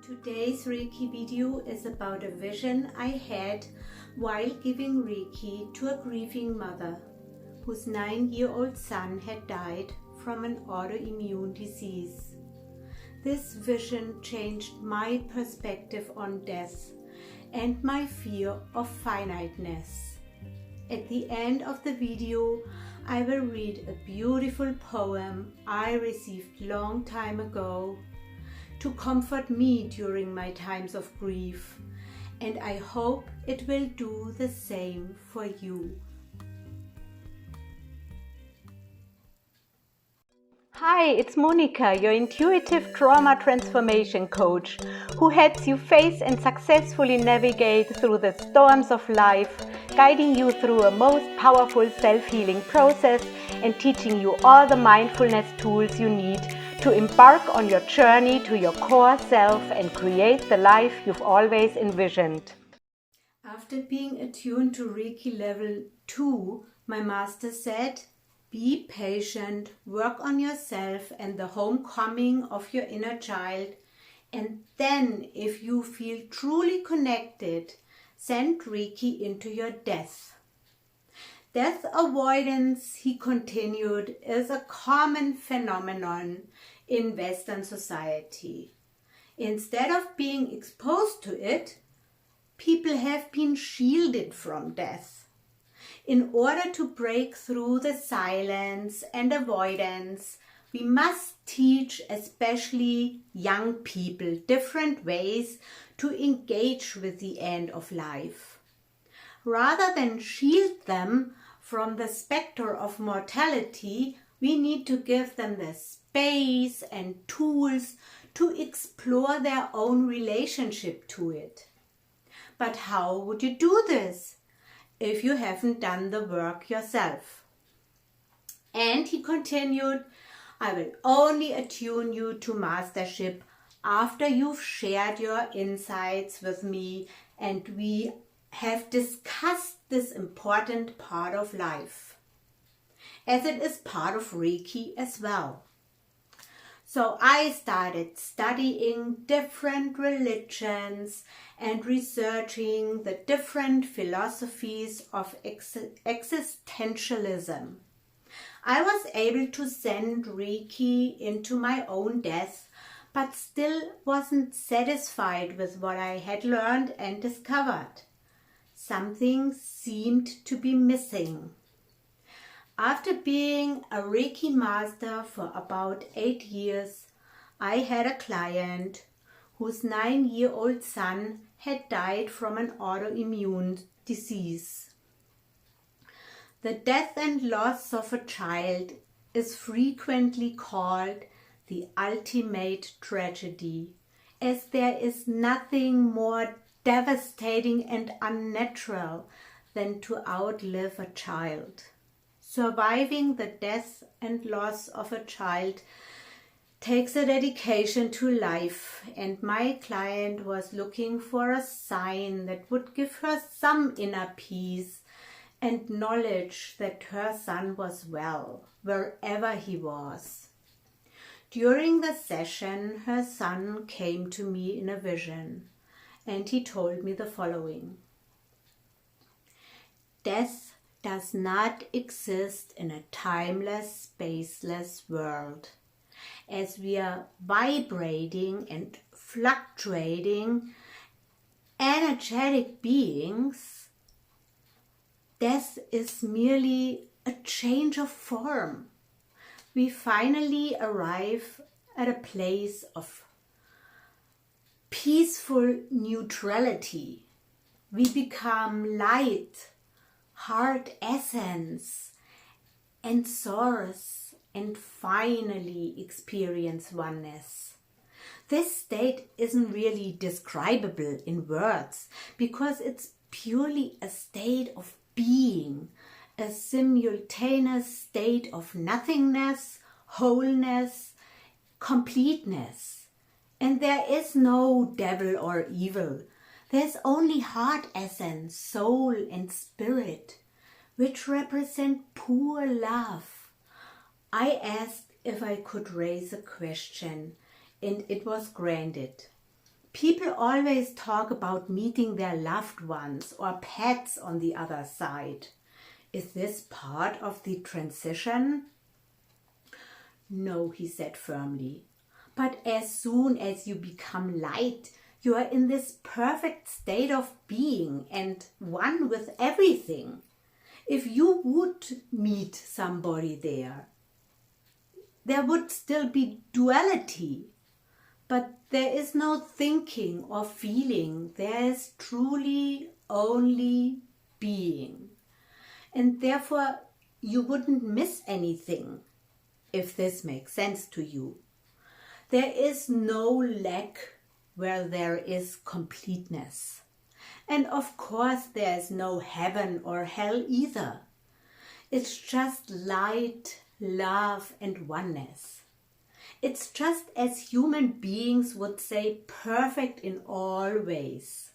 Today's Reiki video is about a vision I had while giving Reiki to a grieving mother whose 9-year-old son had died from an autoimmune disease. This vision changed my perspective on death and my fear of finiteness. At the end of the video, I will read a beautiful poem I received long time ago to comfort me during my times of grief, and I hope it will do the same for you. Hi, it's Monika, your intuitive trauma transformation coach, who helps you face and successfully navigate through the storms of life, guiding you through a most powerful self-healing process and teaching you all the mindfulness tools you need to embark on your journey to your core self and create the life you've always envisioned. After being attuned to Reiki level 2, my master said, be patient, work on yourself and the homecoming of your inner child, and then if you feel truly connected, send Reiki into your death. Death avoidance, he continued, is a common phenomenon in Western society. Instead of being exposed to it, people have been shielded from death. In order to break through the silence and avoidance, we must teach especially young people different ways to engage with the end of life. Rather than shield them from the specter of mortality, we need to give them the space and tools to explore their own relationship to it. But how would you do this if you haven't done the work yourself? And he continued, I will only attune you to Mastership after you've shared your insights with me and we have discussed this important part of life, as it is part of Reiki as well. So I started studying different religions and researching the different philosophies of existentialism. I was able to send Reiki into my own death, but still wasn't satisfied with what I had learned and discovered. Something seemed to be missing. After being a Reiki master for about 8 years, I had a client whose 9-year-old son had died from an autoimmune disease. The death and loss of a child is frequently called the ultimate tragedy, as there is nothing more devastating and unnatural than to outlive a child. Surviving the death and loss of a child takes a dedication to life, and my client was looking for a sign that would give her some inner peace and knowledge that her son was well, wherever he was. During the session, her son came to me in a vision, and he told me the following. Death does not exist in a timeless, spaceless world. As we are vibrating and fluctuating energetic beings, death is merely a change of form. We finally arrive at a place of peaceful neutrality. We become light, heart essence, and source, and finally experience oneness. This state isn't really describable in words because it's purely a state of being, a simultaneous state of nothingness, wholeness, completeness. And there is no devil or evil. There's only heart essence, soul and spirit, which represent pure love. I asked if I could raise a question, and it was granted. People always talk about meeting their loved ones or pets on the other side. Is this part of the transition? No, he said firmly. But as soon as you become light, you are in this perfect state of being and one with everything. If you would meet somebody there would still be duality. But there is no thinking or feeling. There is truly only being. And therefore, you wouldn't miss anything, if this makes sense to you. There is no lack where there is completeness. And of course, there is no heaven or hell either. It's just light, love, and oneness. It's just as human beings would say, perfect in all ways.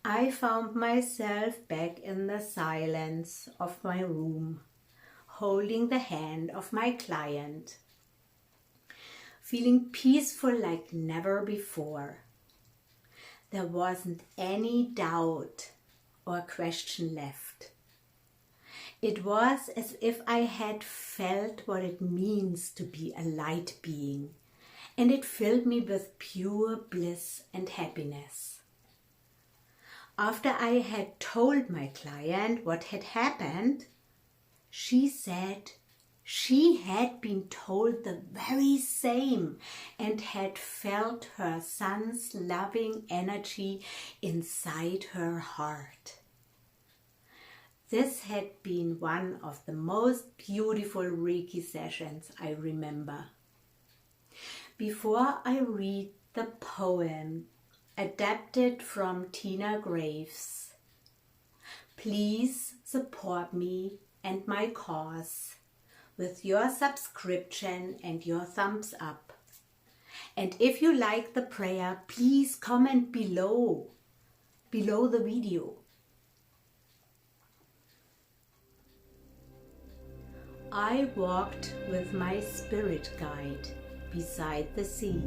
I found myself back in the silence of my room, holding the hand of my client, feeling peaceful like never before. There wasn't any doubt or question left. It was as if I had felt what it means to be a light being, and it filled me with pure bliss and happiness. After I had told my client what had happened, she said she had been told the very same and had felt her son's loving energy inside her heart. This had been one of the most beautiful Reiki sessions I remember. Before I read the poem adapted from Tina Graves, please support me and my cause with your subscription and your thumbs up. And if you like the prayer, please comment below the video. I walked with my spirit guide beside the sea,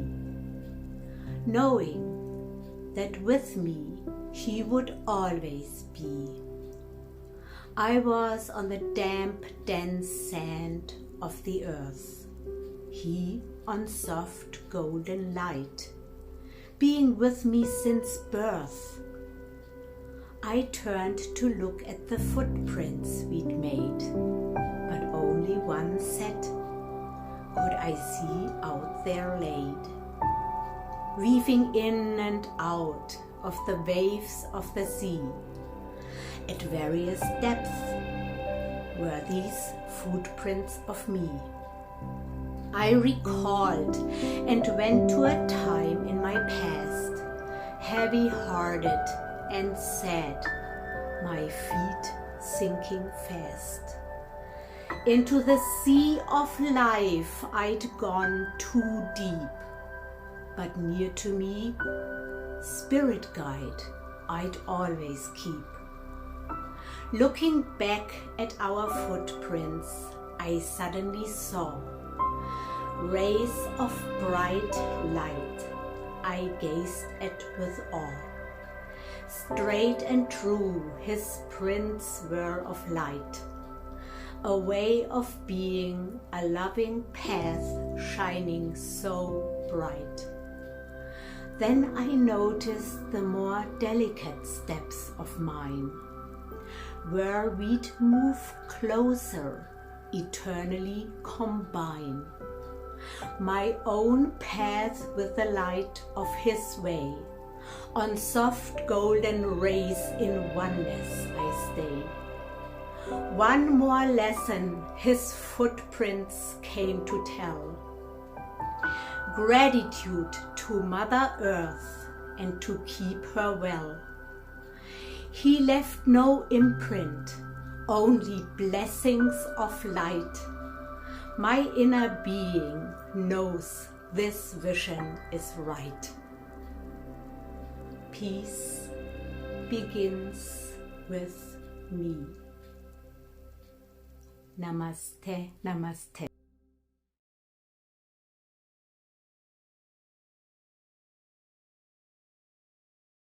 knowing that with me he would always be. I was on the damp, dense sand of the earth, he on soft golden light, being with me since birth. I turned to look at the footprints we'd made, but only one set could I see out there laid, weaving in and out of the waves of the sea. At various depths were these footprints of me. I recalled and went to a time in my past, heavy-hearted and sad, my feet sinking fast. Into the sea of life I'd gone too deep, but near to me, spirit guide I'd always keep. Looking back at our footprints, I suddenly saw rays of bright light I gazed at with awe. Straight and true his prints were of light, a way of being, a loving path shining so bright. Then I noticed the more delicate steps of mine, where we'd move closer, eternally combine. My own path with the light of his way, on soft golden rays in oneness I stay. One more lesson his footprints came to tell. Gratitude to Mother Earth and to keep her well. He left no imprint, only blessings of light. My inner being knows this vision is right. Peace begins with me. Namaste, namaste.